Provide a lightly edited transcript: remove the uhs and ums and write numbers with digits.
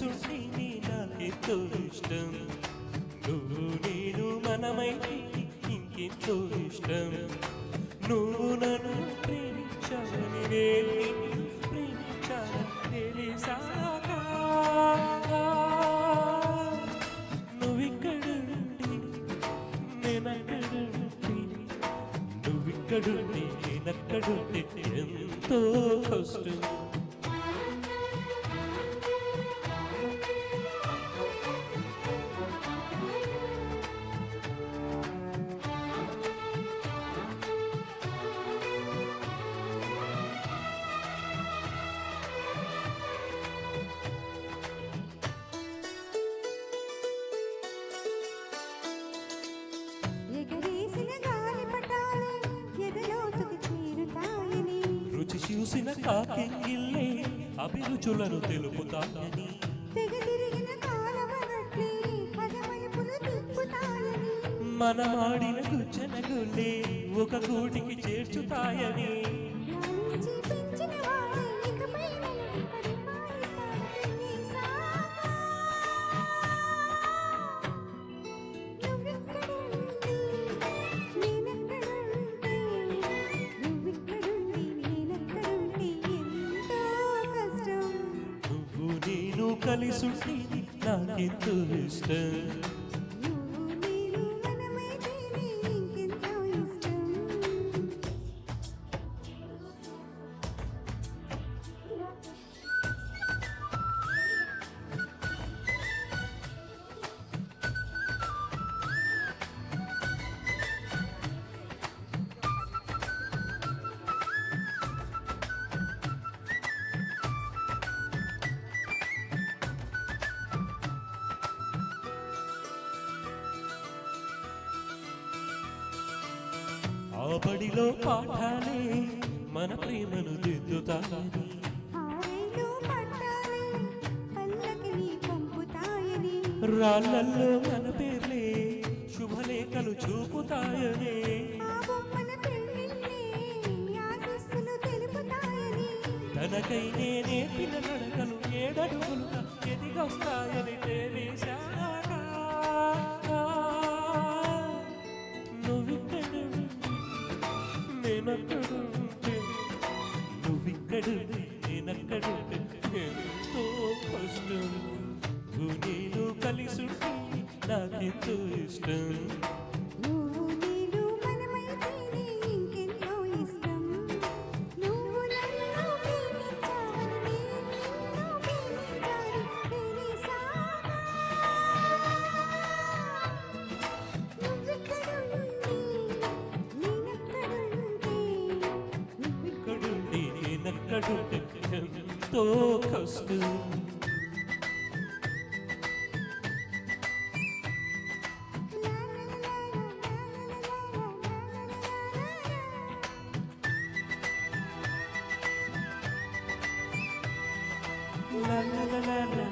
కలిసుంటే నాకెంతో ఇష్టం నువ్వు నేను మనమైతే ఇంకెంతో ఇష్టం నువ్వు నన్ను ప్రేమించాలని నేను ప్రేమించాలని తెలిసాక నువ్విక్కడుండి నేనక్కడుండి నువ్విక్కడుండి నేనక్కడుండి ఎంతో కష్టం రుచి చూసిన కాకిల్లే అభిరుచులను తెలుపుతాయని మనమాడిన గుచ్చనగుల్లే ఒక కోటికి చేర్చుతాయని నేను కలిసుంటే నాకెంతో ఇష్టం ఆ బడిలో పాఠాలే మన ప్రేమను దిద్దుతాయని రాళ్ళల్లో మన పేర్లే శుభలేఖలు చూపుతాయని తనకై నేనే పిల్ల నడకలు ఏడడుగులుగా ఎదిగొస్తాయని తెలిసాక నేనక్కడుంటే నువ్విక్కడుంటే నేనక్కడుంటే ఎంతో కష్టం నేను కలిసుంటే నాకెంతో ఇష్టం ఎంతో కష్టం la la la la la